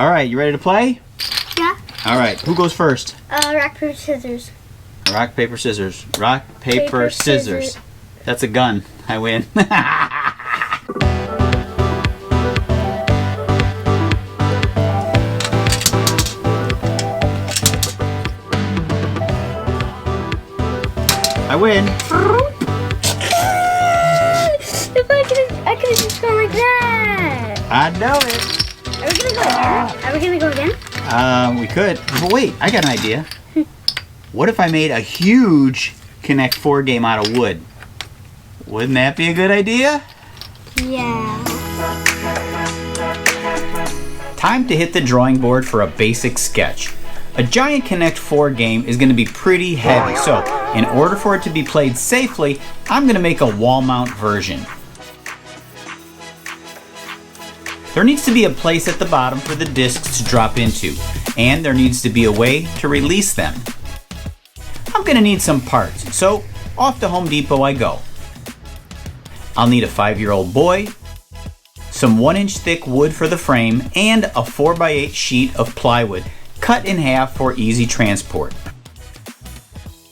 All right, you ready to play? Yeah. All right, who goes first? Rock, paper, scissors. Rock, paper, scissors. Rock, paper, scissors. That's a gun. I win. I win. If I could have just gone like that. I know it. Are we gonna go again? Are we gonna go again? We could. But wait, I got an idea. What if I made a huge Connect 4 game out of wood? Wouldn't that be a good idea? Yeah. Time to hit the drawing board for a basic sketch. A giant Connect 4 game is going to be pretty heavy, so in order for it to be played safely, I'm going to make a wall mount version. There needs to be a place at the bottom for the discs to drop into, and there needs to be a way to release them. I'm going to need some parts, so off to Home Depot I go. I'll need a 5-year-old boy, some 1-inch thick wood for the frame, and a 4x8 sheet of plywood cut in half for easy transport.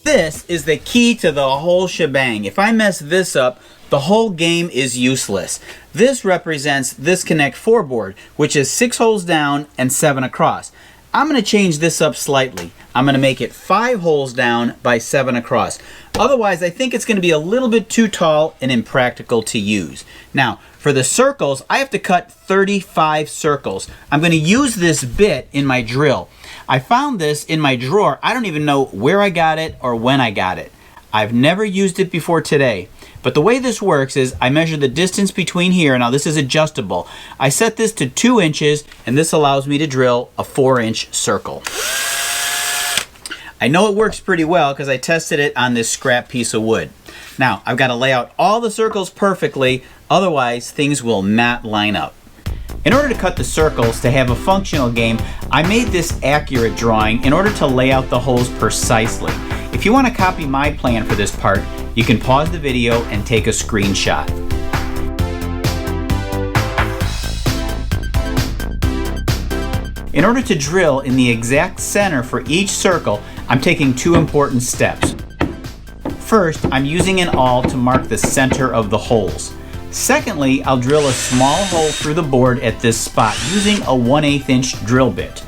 This is the key to the whole shebang. If I mess this up, the whole game is useless. This represents this Connect 4 board, which is 6 holes down and 7 across. I'm going to change this up slightly. I'm going to make it 5 holes down by 7 across. Otherwise, I think it's going to be a little bit too tall and impractical to use. Now, for the circles, I have to cut 35 circles. I'm going to use this bit in my drill. I found this in my drawer. I don't even know where I got it or when I got it. I've never used it before today. But the way this works is I measure the distance between here. Now this is adjustable. I set this to 2 inches and this allows me to drill a 4-inch circle. I know it works pretty well because I tested it on this scrap piece of wood. Now I've got to lay out all the circles perfectly, otherwise things will not line up. In order to cut the circles to have a functional game, I made this accurate drawing in order to lay out the holes precisely. If you want to copy my plan for this part, you can pause the video and take a screenshot. In order to drill in the exact center for each circle, I'm taking 2 important steps. First, I'm using an awl to mark the center of the holes. Secondly, I'll drill a small hole through the board at this spot using a 1/8 inch drill bit.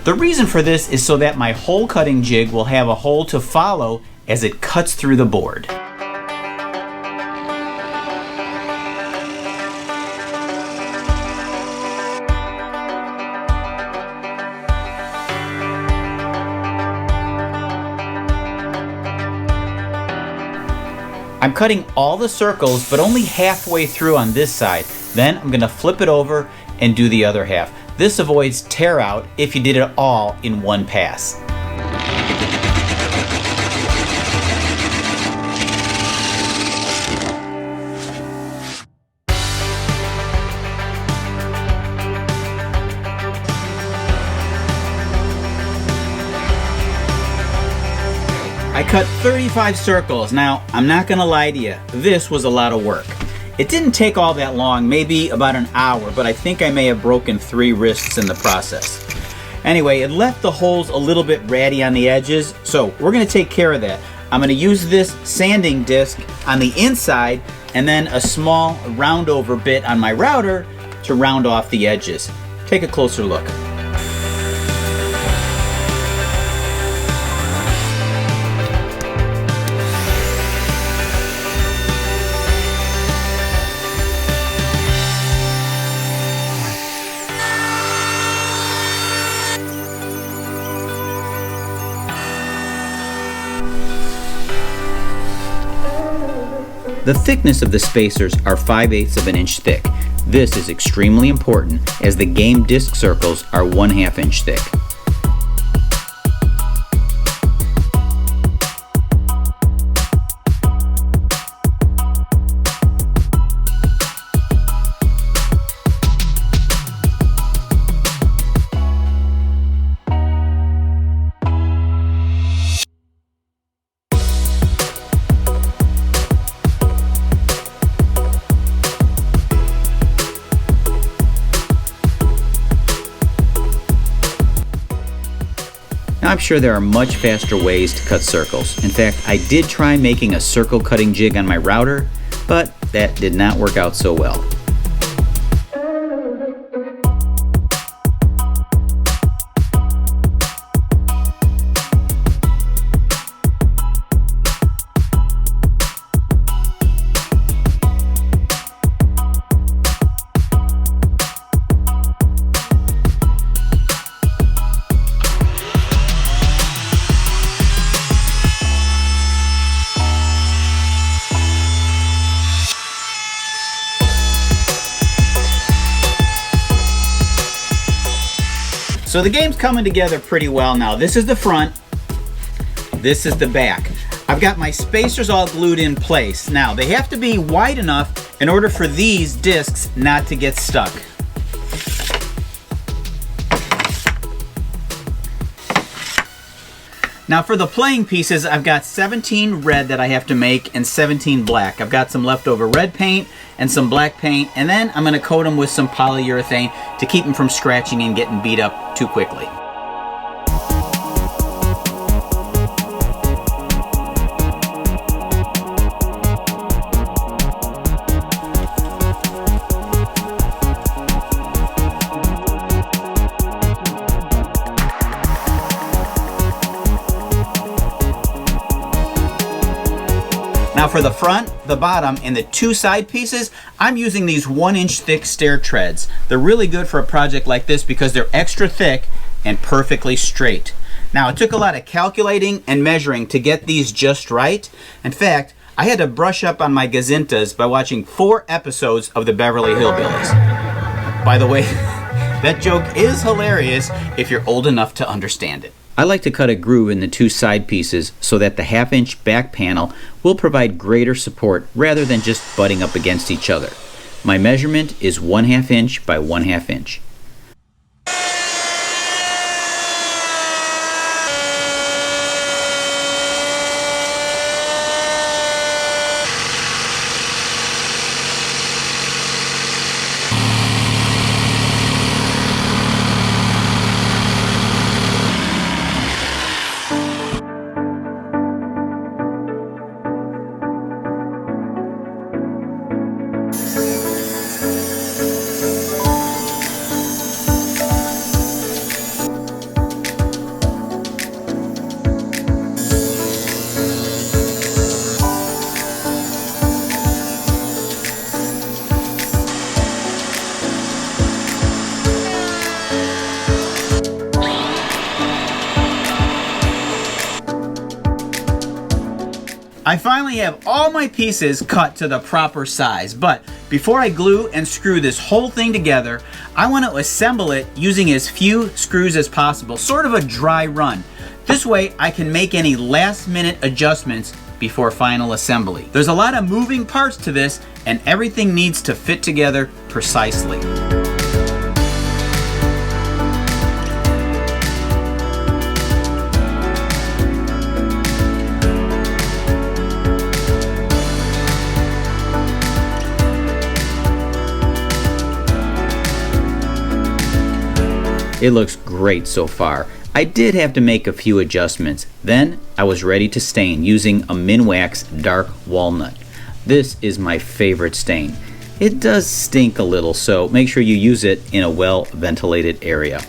The reason for this is so that my hole cutting jig will have a hole to follow as it cuts through the board. I'm cutting all the circles, but only halfway through on this side. Then I'm going to flip it over and do the other half. This avoids tear out if you did it all in one pass. I cut 35 circles. Now, I'm not gonna lie to you, this was a lot of work. It didn't take all that long, maybe about an hour, but I think I may have broken 3 wrists in the process. Anyway, it left the holes a little bit ratty on the edges, so we're gonna take care of that. I'm gonna use this sanding disc on the inside and then a small round over bit on my router to round off the edges. Take a closer look. The thickness of the spacers are 5/8 of an inch thick. This is extremely important as the game disc circles are 1/2 inch thick. Now, I'm sure there are much faster ways to cut circles. In fact, I did try making a circle cutting jig on my router, but that did not work out so well. So the game's coming together pretty well now. This is the front, this is the back. I've got my spacers all glued in place. Now, they have to be wide enough in order for these discs not to get stuck. Now for the playing pieces, I've got 17 red that I have to make and 17 black. I've got some leftover red paint and some black paint, and then I'm gonna coat them with some polyurethane to keep them from scratching and getting beat up too quickly. Now for the front, the bottom, and the two side pieces, I'm using these 1-inch thick stair treads. They're really good for a project like this because they're extra thick and perfectly straight. Now, it took a lot of calculating and measuring to get these just right. In fact, I had to brush up on my gazintas by watching 4 episodes of the Beverly Hillbillies. By the way, that joke is hilarious if you're old enough to understand it. I like to cut a groove in the two side pieces so that the 1/2-inch back panel will provide greater support rather than just butting up against each other. My measurement is 1/2 inch by 1/2 inch. I finally have all my pieces cut to the proper size, but before I glue and screw this whole thing together, I want to assemble it using as few screws as possible, sort of a dry run. This way I can make any last minute adjustments before final assembly. There's a lot of moving parts to this, and everything needs to fit together precisely. It looks great so far. I did have to make a few adjustments. Then I was ready to stain using a minwax dark walnut. This is my favorite stain. It does stink a little, so make sure you use it in a well ventilated area.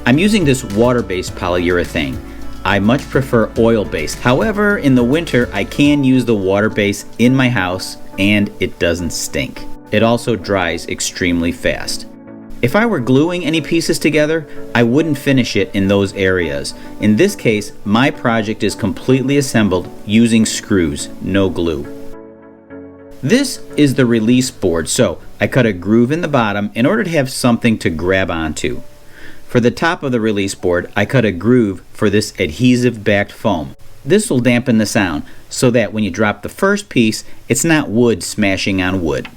I'm using this water-based polyurethane. I much prefer oil-based. However, in the winter, I can use the water-based in my house and it doesn't stink. It also dries extremely fast. If I were gluing any pieces together, I wouldn't finish it in those areas. In this case, my project is completely assembled using screws, no glue. This is the release board, so I cut a groove in the bottom in order to have something to grab onto. For the top of the release board, I cut a groove for this adhesive-backed foam. This will dampen the sound so that when you drop the first piece, it's not wood smashing on wood.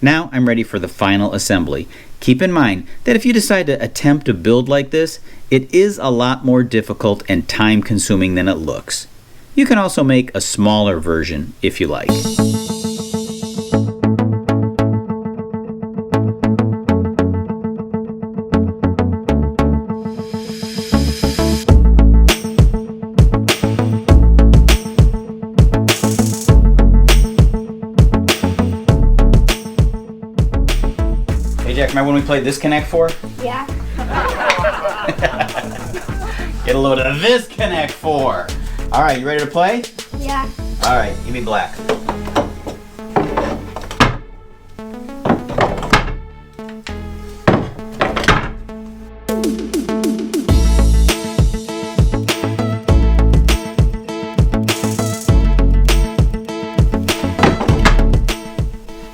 Now I'm ready for the final assembly. Keep in mind that if you decide to attempt to build like this, it is a lot more difficult and time-consuming than it looks. You can also make a smaller version if you like. Hey Jack, remember when we played this Connect 4? Yeah. Get a load of this Connect 4. All right, you ready to play? Yeah. All right, give me black.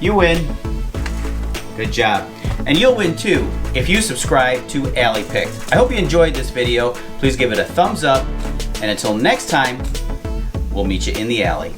You win. Good job. And you'll win too if you subscribe to Alley Picked. I hope you enjoyed this video. Please give it a thumbs up. And until next time, we'll meet you in the alley.